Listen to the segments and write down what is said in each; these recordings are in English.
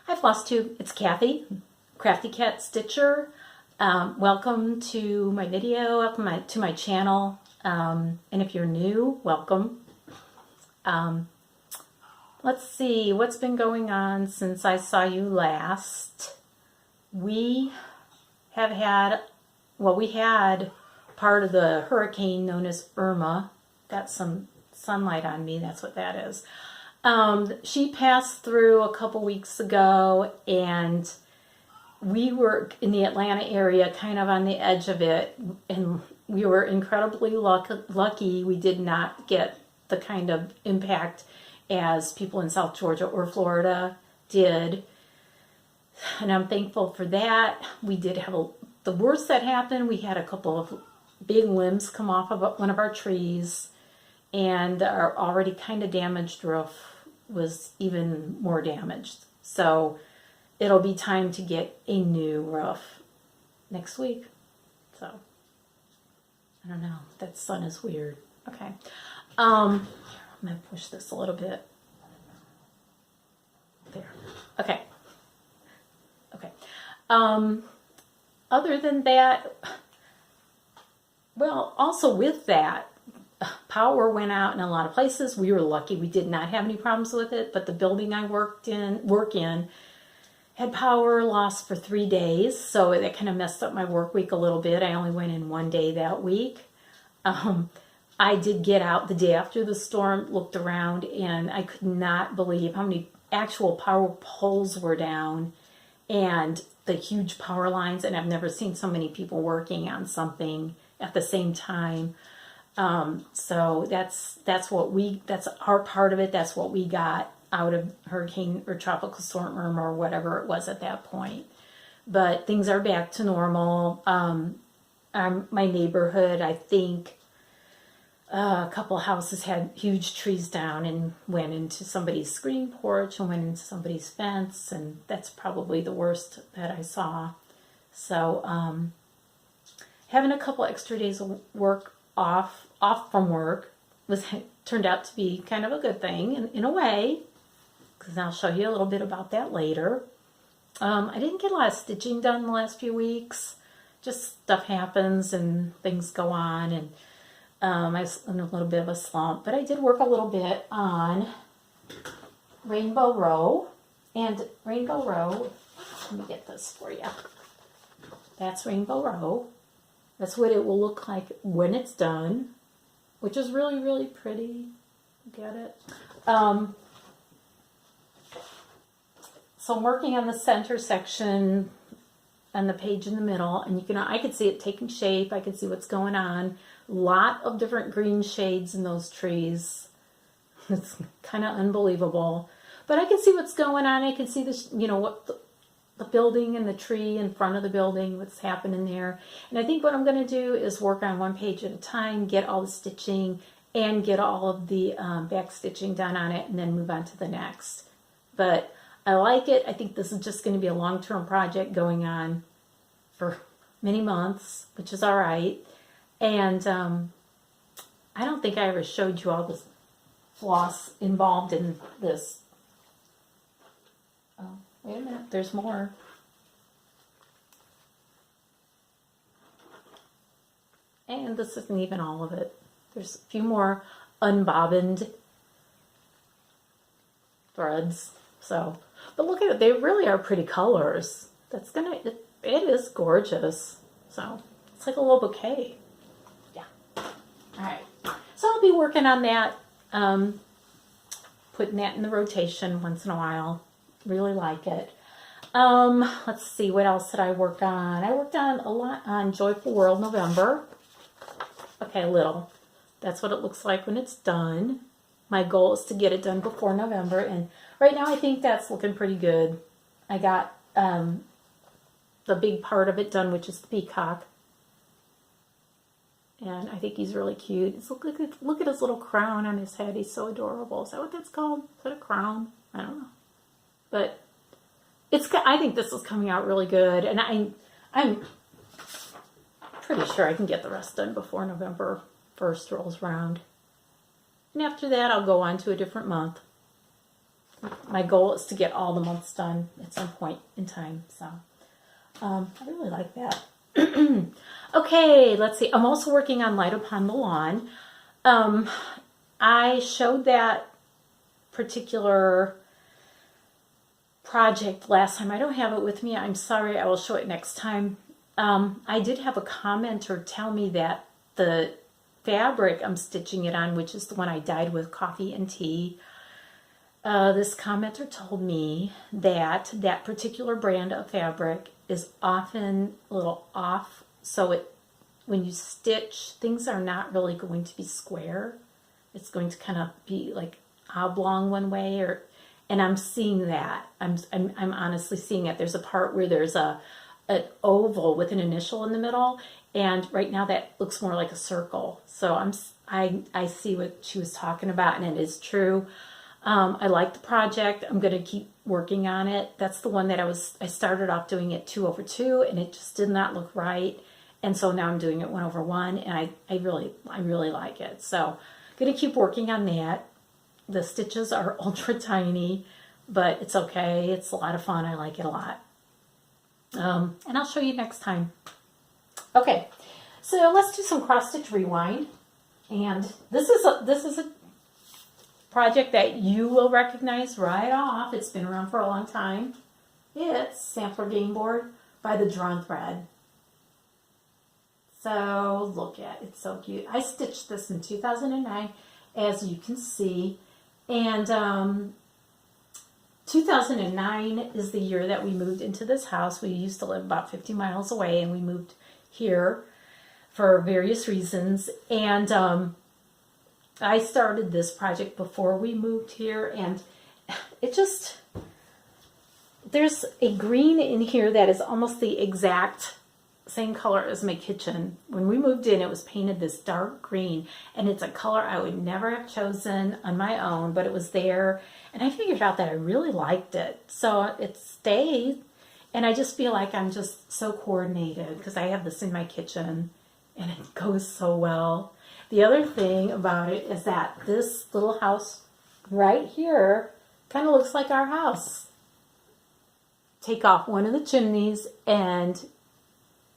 Hi Flosstube, it's Kathy, Crafty Cat Stitcher. Welcome to my video, welcome to my channel, and if you're new, welcome. Let's see what's been going on since I saw you last. We have had, we had part of the hurricane known as Irma. Got some sunlight on me, that's what that is. She passed through a couple weeks ago, and we were in the Atlanta area, kind of on the edge of it, and we were incredibly lucky we did not get the kind of impact as people in South Georgia or Florida did, and I'm thankful for that. We did have the worst that happened. We had a couple of big limbs come off of one of our trees, and our already kind of damaged roof was even more damaged. So it'll be time to get a new roof next week. So I don't know, that sun is weird. Okay, I'm gonna push this a little bit there. Okay. Other than that, well, also with that, power went out in a lot of places. We were lucky we did not have any problems with it, but the building I work in had power loss for 3 days, so that kind of messed up my work week a little bit. I only went in one day that week. I did get out the day after the storm, looked around, and I could not believe how many actual power poles were down and the huge power lines, and I've never seen so many people working on something at the same time. So that's our part of it. That's what we got out of Hurricane or Tropical Storm Irma or whatever it was at that point. But things are back to normal. My neighborhood, I think a couple houses had huge trees down and went into somebody's screen porch and went into somebody's fence, and that's probably the worst that I saw. So having a couple extra days of work off from work turned out to be kind of a good thing in a way, because I'll show you a little bit about that later. I didn't get a lot of stitching done the last few weeks. Just stuff happens and things go on, and I was in a little bit of a slump, but I did work a little bit on Rainbow Row. And Rainbow Row, let me get this for you. That's Rainbow Row. That's what it will look like when it's done, which is really, really pretty. Get it? So I'm working on the center section and the page in the middle, and I could see it taking shape. I could see what's going on. A lot of different green shades in those trees. It's kind of unbelievable, but I can see what's going on. I can see this, what the building and the tree in front of the building, what's happening there. And I think what I'm going to do is work on one page at a time, get all the stitching and get all of the back stitching done on it, and then move on to the next. But I like it. I think this is just going to be a long-term project going on for many months, which is all right. And I don't think I ever showed you all this floss involved in this. Oh, wait a minute, there's more. And this isn't even all of it. There's a few more unbobbined threads. So, but look at it, they really are pretty colors. It is gorgeous. So, it's like a little bouquet. Yeah. All right. So I'll be working on that, putting that in the rotation once in a while. Really like it. Let's see, what else did I work on? I worked on a lot on Joyful World November. Okay, a little. That's what it looks like when it's done. My goal is to get it done before November, and right now I think that's looking pretty good. I got the big part of it done, which is the peacock. And I think he's really cute. Look at his little crown on his head. He's so adorable. Is that what that's called? Is that a crown? I don't know. But I think this is coming out really good, and I'm pretty sure I can get the rest done before November 1st rolls around. And after that, I'll go on to a different month. my goal is to get all the months done at some point in time. So I really like that. Okay, let's see. I'm also working on Light Upon the Lawn. I showed that particular project last time. I don't have it with me. I'm sorry. I will show it next time. I did have a commenter tell me that the fabric I'm stitching it on, which is the one I dyed with coffee and tea, this commenter told me that that particular brand of fabric is often a little off. So when you stitch, things are not really going to be square. It's going to kind of be like oblong one way, and I'm seeing that. I'm honestly seeing it. There's a part where there's an oval with an initial in the middle, and right now that looks more like a circle. So I see what she was talking about, and it is true. I like the project. I'm going to keep working on it. That's the one that I started off doing it 2/2, and it just did not look right. And so now I'm doing it 1/1, and I really like it. So I'm going to keep working on that. The stitches are ultra tiny, but it's okay. It's a lot of fun. I like it a lot. And I'll show you next time. Okay, so let's do some cross stitch rewind. And this is a project that you will recognize right off. It's been around for a long time. It's Sampler Game Board by the Drawn Thread. So look at it. It's so cute. I stitched this in 2009, as you can see. And 2009 is the year that we moved into this house. We used to live about 50 miles away, and we moved here for various reasons. And I started this project before we moved here, and it just, there's a green in here that is almost the exact same color as my kitchen. When we moved in, it was painted this dark green, and it's a color I would never have chosen on my own, but it was there, and I figured out that I really liked it. So it stayed, and I just feel like I'm just so coordinated because I have this in my kitchen, and it goes so well. The other thing about it is that this little house right here kind of looks like our house. Take off one of the chimneys and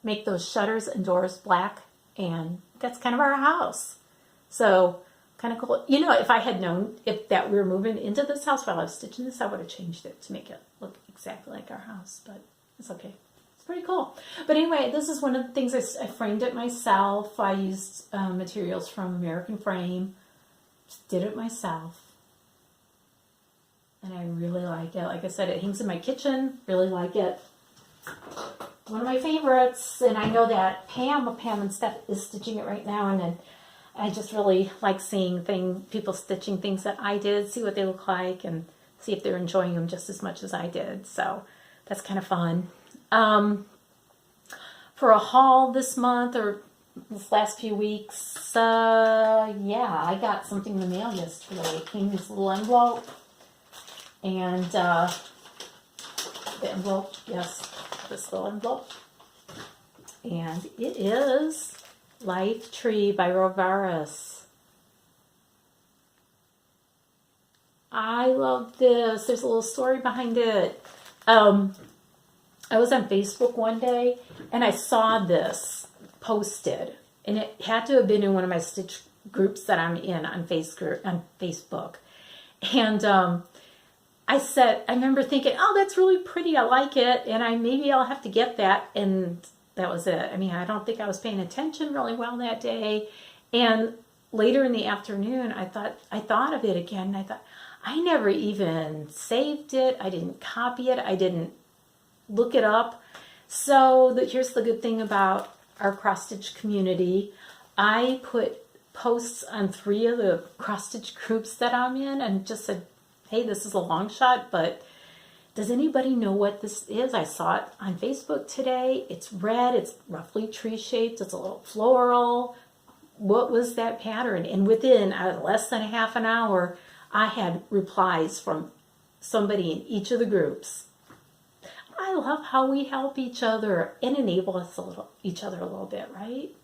make those shutters and doors black, and that's kind of our house. So kind of cool. You know, if I had known that we were moving into this house while I was stitching this, I would have changed it to make it look exactly like our house, but it's okay. It's pretty cool. But anyway, this is one of the things I framed it myself. I used materials from American Frame. Just did it myself. And I really like it. Like I said, it hangs in my kitchen. Really like it. One of my favorites. And I know that Pam and Steph is stitching it right now. And then I just really like seeing people stitching things that I did, see what they look like, and see if they're enjoying them just as much as I did. So that's kind of fun. For a haul this month or this last few weeks, yeah, I got something in the mail yesterday. It came in this little envelope, and the envelope, yes, this little envelope, and it is Life Tree by Rovaris. I love this. There's a little story behind it. I was on Facebook one day, and I saw this posted, and it had to have been in one of my stitch groups that I'm in on Facebook. And I remember thinking, oh, that's really pretty. I like it, and maybe I'll have to get that. And that was it. I mean, I don't think I was paying attention really well that day. And later in the afternoon, I thought of it again, and I thought, I never even saved it. I didn't copy it. I didn't look it up. So here's the good thing about our cross stitch community. I put posts on 3 of the cross stitch groups that I'm in, and just said, hey, this is a long shot, but does anybody know what this is? I saw it on Facebook today. It's red. It's roughly tree shaped. It's a little floral. What was that pattern? And within less than a half an hour, I had replies from somebody in each of the groups. I love how we help each other and enable each other a little bit, right?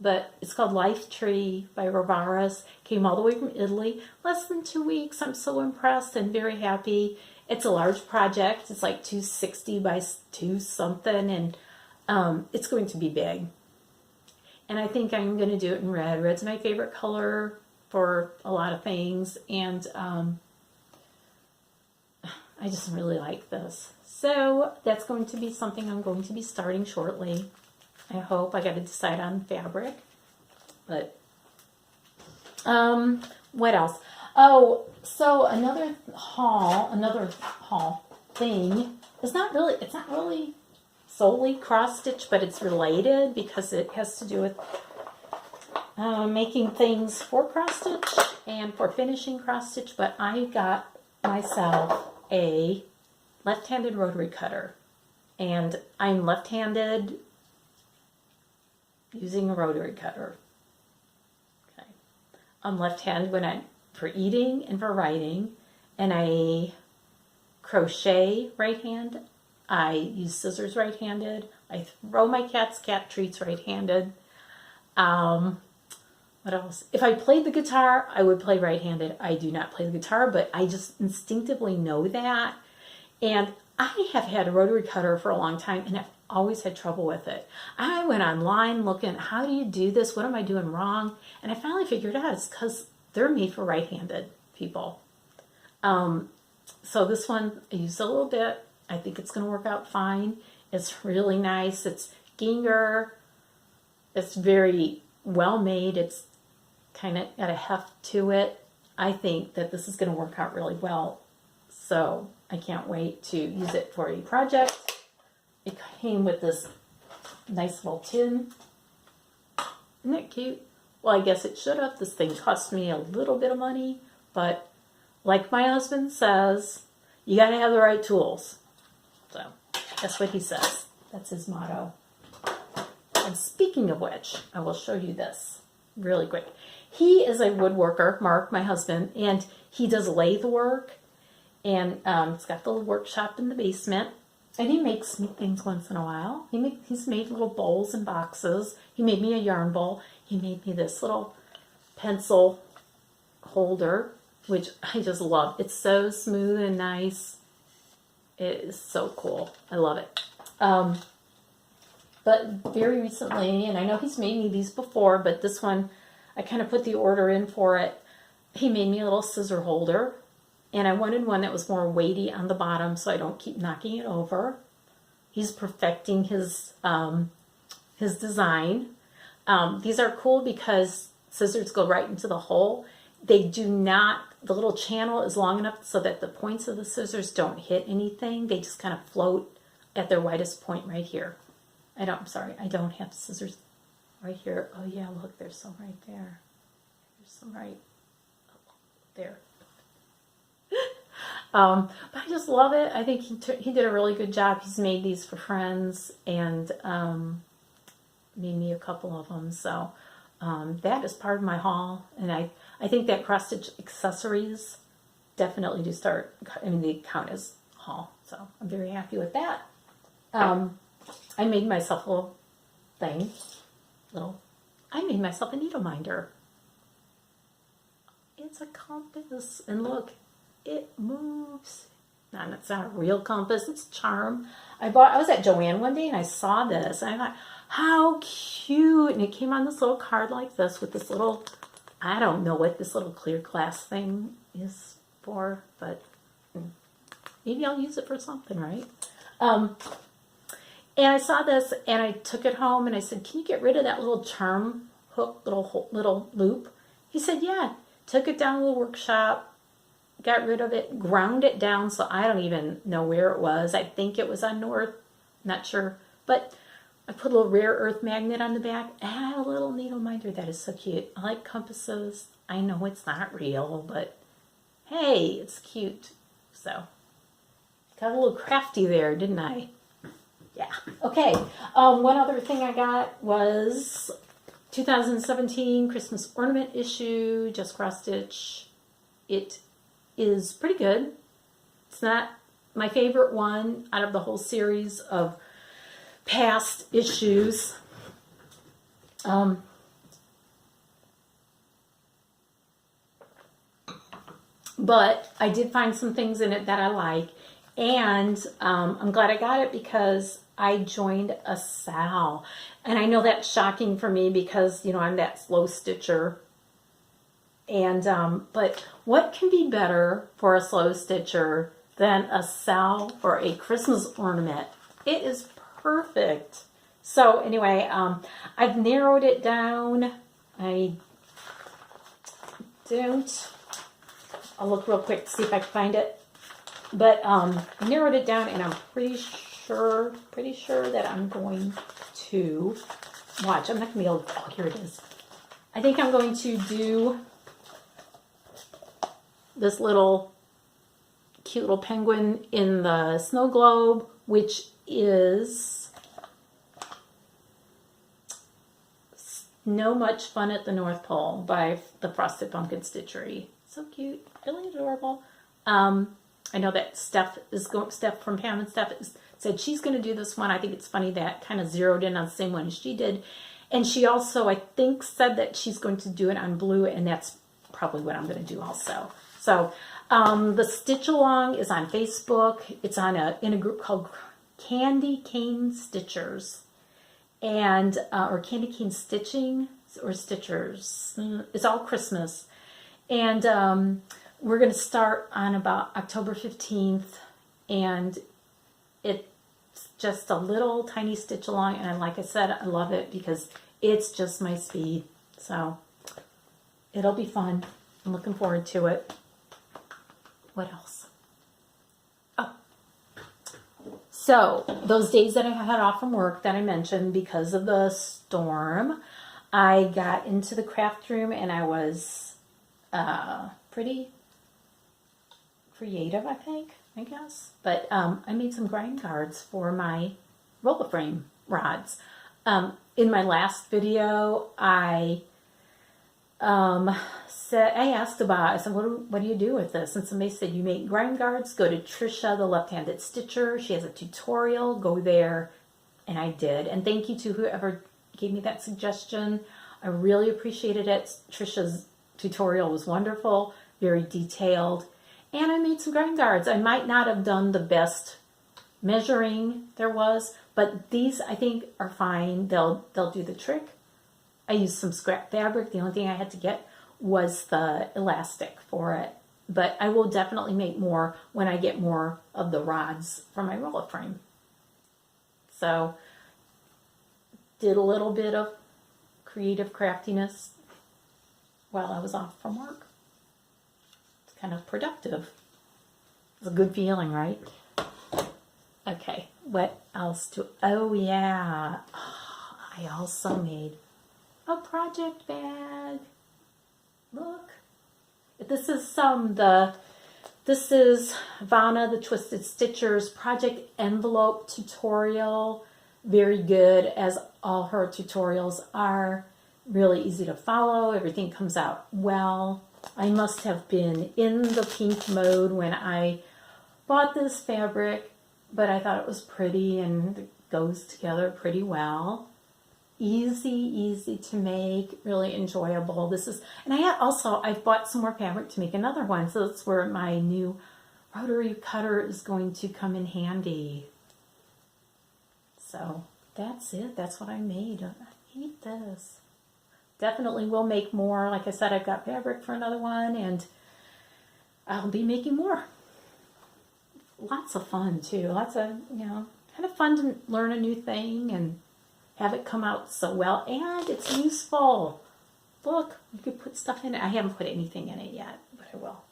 but it's called Life Tree by Rovaris. Came all the way from Italy. Less than 2 weeks. I'm so impressed and very happy. It's a large project. It's like 260 by 2 something, and it's going to be big. And I think I'm going to do it in red. Red's my favorite color for a lot of things, and I just really like this. So that's going to be something I'm going to be starting shortly. I hope. I got to decide on fabric. But what else? Oh, so another haul thing. It's not really solely cross stitch, but it's related because it has to do with making things for cross stitch and for finishing cross stitch. But I got myself a left-handed rotary cutter, and I'm left-handed using a rotary cutter. Okay, I'm left-handed for eating and for writing, and I crochet right hand. I use scissors right-handed. I throw my cat's cat treats right-handed. What else? If I played the guitar, I would play right-handed. I do not play the guitar, but I just instinctively know that. And I have had a rotary cutter for a long time, and I've always had trouble with it. I went online looking, how do you do this? What am I doing wrong? And I finally figured out it's because they're made for right-handed people. So this one, I used a little bit. I think it's going to work out fine. It's really nice. It's Ginger. It's very well made. It's kind of got a heft to it. I think that this is going to work out really well. So I can't wait to use it for a project. It came with this nice little tin. Isn't that cute? Well, I guess it should have. This thing cost me a little bit of money, but like my husband says, you got to have the right tools. So that's what he says. That's his motto. And speaking of which, I will show you this really quick. He is a woodworker, Mark, my husband, and he does lathe work. And it's got the little workshop in the basement. And he makes me things once in a while. He's made little bowls and boxes. He made me a yarn bowl. He made me this little pencil holder, which I just love. It's so smooth and nice. It is so cool. I love it. But very recently, and I know he's made me these before, but this one, I kind of put the order in for it. He made me a little scissor holder. And I wanted one that was more weighty on the bottom so I don't keep knocking it over. He's perfecting his design. These are cool because scissors go right into the hole. They do not, the little channel is long enough so that the points of the scissors don't hit anything. They just kind of float at their widest point right here. I don't have scissors right here. Oh yeah, look, there's some right there. There's some right there. But I just love it. I think he did a really good job. He's made these for friends and made me a couple of them. So that is part of my haul. And I think that cross-stitch accessories definitely do start, they count as haul. So I'm very happy with that. I made myself a little thing. I made myself a needle minder. It's a compass. And look. It moves. No, it's not a real compass. It's charm. I was at Joann one day and I saw this and I thought, how cute. And it came on this little card like this with this little, I don't know what this little clear glass thing is for, but maybe I'll use it for something, right? And I saw this and I took it home and I said, can you get rid of that little charm hook, little loop? He said, yeah. Took it down to the workshop. Got rid of it, ground it down, so I don't even know where it was. I think it was on North, not sure. But I put a little rare earth magnet on the back, and I had a little needle minder that is so cute. I like compasses. I know it's not real, but hey, it's cute. So, got a little crafty there, didn't I? Yeah. Okay, one other thing I got was 2017 Christmas ornament issue, just cross stitch. It is pretty good. It's not my favorite one out of the whole series of past issues. But I did find some things in it that I like. And I'm glad I got it because I joined a SAL. And I know that's shocking for me because, you know, I'm that slow stitcher. And but what can be better for a slow stitcher than a SAL for a Christmas ornament? It is perfect. So anyway, I've narrowed it down. I'll look real quick to see if I can find it. But narrowed it down, and I'm pretty sure that I'm going to watch. I'm not gonna be able to. Oh, here it is. I think I'm going to do this little cute little penguin in the snow globe, which is No Much Fun at the North Pole by the Frosted Pumpkin Stitchery. So cute, really adorable. I know that Steph from Pam and Steph said she's going to do this one. I think it's funny that kind of zeroed in on the same one as she did. And she also, I think, said that she's going to do it on blue, and that's probably what I'm going to do also. So the Stitch Along is on Facebook. It's on in a group called Candy Cane Stitchers, and or Candy Cane Stitching or Stitchers. It's all Christmas, and we're going to start on about October 15th, and it's just a little tiny stitch along, and like I said, I love it because it's just my speed. So it'll be fun. I'm looking forward to it. What else? Oh, so those days that I had off from work that I mentioned because of the storm, I got into the craft room and I was pretty creative, I guess. But I made some grind guards for my roller frame rods. In my last video, I asked about, I said, what do you do with this? And somebody said, you make grind guards, go to Trisha, the left-handed stitcher. She has a tutorial, go there. And I did. And thank you to whoever gave me that suggestion. I really appreciated it. Trisha's tutorial was wonderful, very detailed. And I made some grind guards. I might not have done the best measuring there was, but these I think are fine. They'll do the trick. I used some scrap fabric. The only thing I had to get was the elastic for it. But I will definitely make more when I get more of the rods from my roller frame. So, did a little bit of creative craftiness while I was off from work. It's kind of productive. It's a good feeling, right? Okay, what else oh yeah. Oh, I also made a project bag. Look. This is Vanna the Twisted Stitcher's project envelope tutorial. Very good, as all her tutorials are. Really easy to follow. Everything comes out well. I must have been in the pink mode when I bought this fabric, but I thought it was pretty and it goes together pretty well. Easy to make, really enjoyable. And I've bought some more fabric to make another one, so that's where my new rotary cutter is going to come in handy. So that's it. That's what I made. I hate this. Definitely will make more. Like I said, I've got fabric for another one, and I'll be making more. Lots of fun too. Lots of, kind of fun to learn a new thing and have it come out so well, and it's useful. Look, you could put stuff in it. I haven't put anything in it yet, but I will.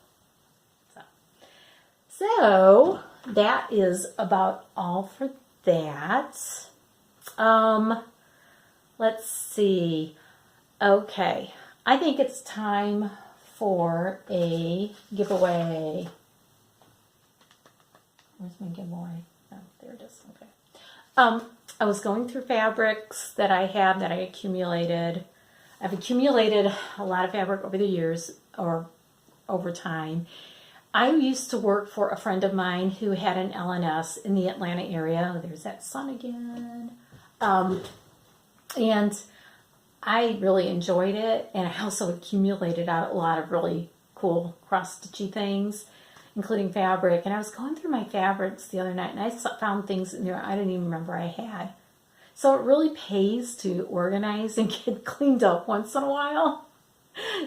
So that is about all for that. Let's see. Okay, I think it's time for a giveaway. Where's my giveaway? Oh, there it is. Okay. I was going through fabrics that I have that I accumulated. I've accumulated a lot of fabric over the years or over time. I used to work for a friend of mine who had an LNS in the Atlanta area. There's that sun again. And I really enjoyed it. And I also accumulated out a lot of really cool cross-stitchy things, including fabric. And I was going through my fabrics the other night, and I found things in there I didn't even remember I had. So it really pays to organize and get cleaned up once in a while.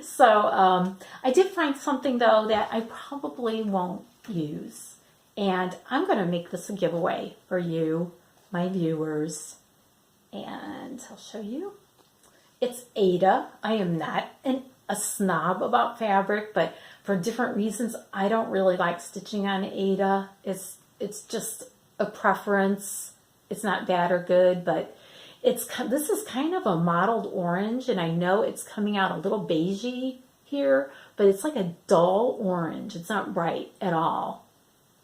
So I did find something, though, that I probably won't use. And I'm going to make this a giveaway for you, my viewers. And I'll show you. It's Aida. I am not a snob about fabric, but for different reasons, I don't really like stitching on Aida. It's just a preference. It's not bad or good, but this is kind of a mottled orange, and I know it's coming out a little beigey here, but it's like a dull orange. It's not bright at all.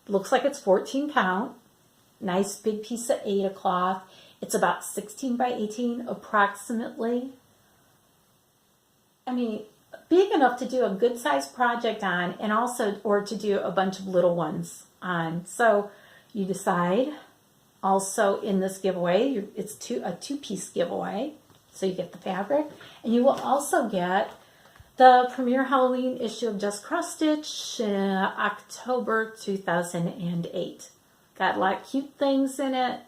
Looks like it's 14 count. Nice big piece of Aida cloth. It's about 16 by 18 approximately. I mean, big enough to do a good sized project on, and also, or to do a bunch of little ones on. So you decide. Also in this giveaway, it's a two-piece giveaway. So you get the fabric, and you will also get the premiere Halloween issue of Just Cross Stitch, October 2008. Got a lot of cute things in it.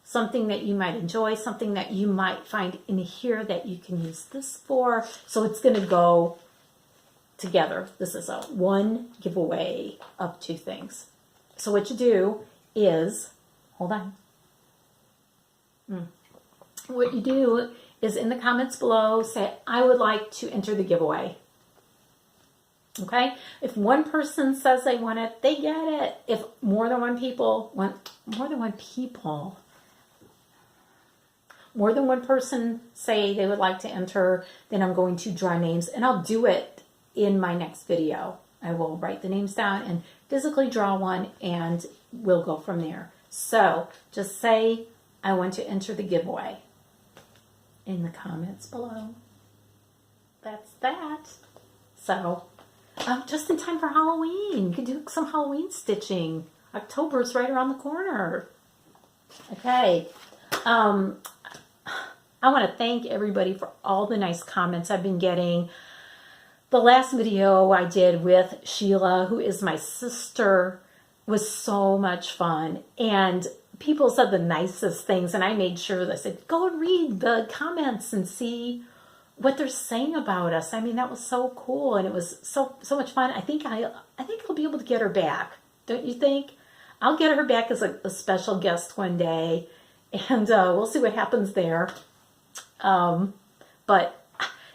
Something that you might enjoy, something that you might find in here that you can use this for. So it's going to go together. This is a one giveaway of two things. So what you do is, hold on. What you do is in the comments below, say, I would like to enter the giveaway. Okay? If one person says they want it, they get it. If more than one person say they would like to enter, then I'm going to draw names, and I'll do it in my next video. I will write the names down and physically draw one, and we'll go from there. So just say, I want to enter the giveaway in the comments below. That's that. So just in time for Halloween. You can do some Halloween stitching. October's right around the corner. Okay. I want to thank everybody for all the nice comments I've been getting. The last video I did with Sheila, who is my sister, was so much fun. And people said the nicest things, and I made sure that I said, go and read the comments and see what they're saying about us. I mean, that was so cool, and it was so much fun. I think I'll be able to get her back. Don't you think? I'll get her back as a special guest one day, and we'll see what happens there. But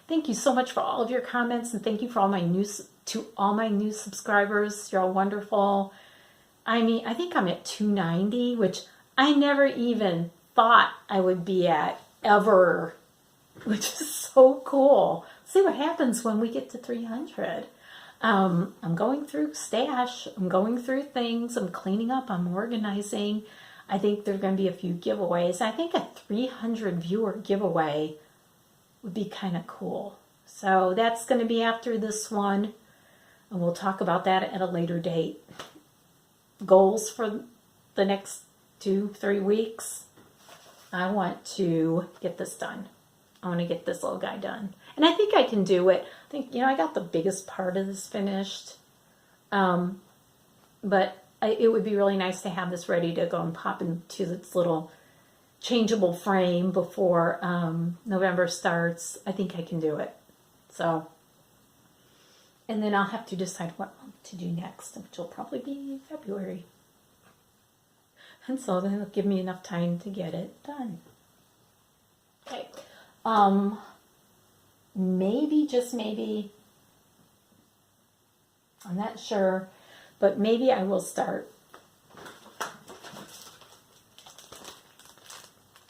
thank you so much for all of your comments, and thank you for all my new subscribers. You're all wonderful. I mean, I think I'm at 290, which I never even thought I would be at ever, which is so cool. See what happens when we get to 300. I'm going through stash. I'm going through things. I'm cleaning up. I'm organizing. I think there are going to be a few giveaways. I think a 300 viewer giveaway would be kind of cool. So that's going to be after this one, and we'll talk about that at a later date. Goals for the next 2-3 weeks. I want to get this done. I want to get this little guy done. And I think I can do it. I think, I got the biggest part of this finished. But it would be really nice to have this ready to go and pop into this little changeable frame before November starts. I think I can do it. So, and then I'll have to decide what to do next, which will probably be February. And so then it'll give me enough time to get it done. Okay. Maybe, just maybe, I'm not sure, but maybe I will start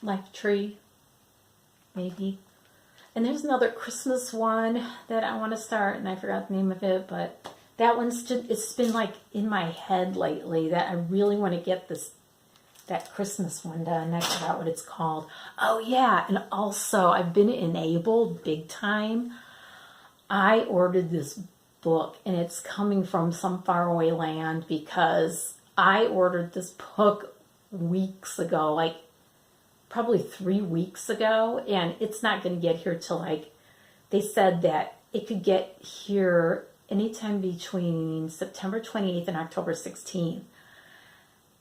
Life Tree, maybe. And there's another Christmas one that I want to start, and I forgot the name of it, but that one's just, it's been like in my head lately that I really want to get that Christmas one done. I forgot what it's called. Oh yeah, and also I've been enabled big time. I ordered this book, and it's coming from some faraway land because I ordered this book weeks ago, like probably 3 weeks ago, and it's not going to get here till they said that it could get here anytime between September 28th and October 16th.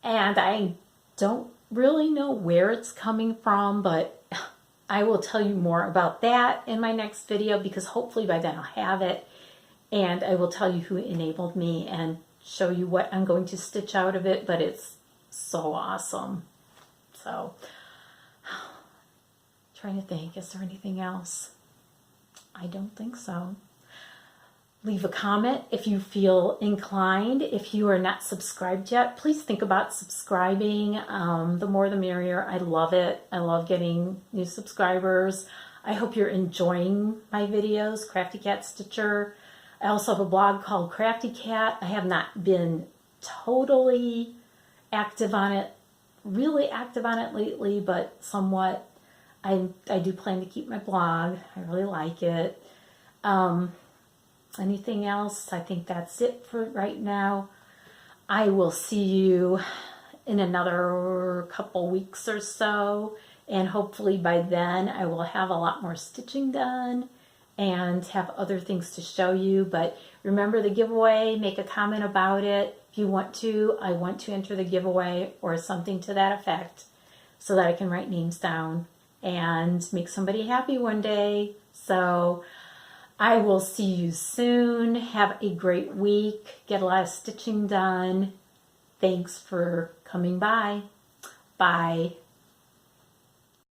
And I don't really know where it's coming from, but I will tell you more about that in my next video, because hopefully by then I'll have it, and I will tell you who enabled me and show you what I'm going to stitch out of it. But it's so awesome. So, trying to think, is there anything else? I don't think so. Leave a comment if you feel inclined. If you are not subscribed yet, please think about subscribing. The more the merrier. I love it. I love getting new subscribers. I hope you're enjoying my videos, Crafty Cat Stitcher. I also have a blog called Crafty Cat. I have not been totally active on it, really active on it lately, but somewhat. I do plan to keep my blog. I really like it. Anything else? I think that's it for right now. I will see you in another couple weeks or so, and hopefully by then I will have a lot more stitching done and have other things to show you. But remember the giveaway, make a comment about it if you want to. I want to enter the giveaway or something to that effect so that I can write names down and make somebody happy one day. So I will see you soon. Have a great week. Get a lot of stitching done. Thanks for coming by. Bye.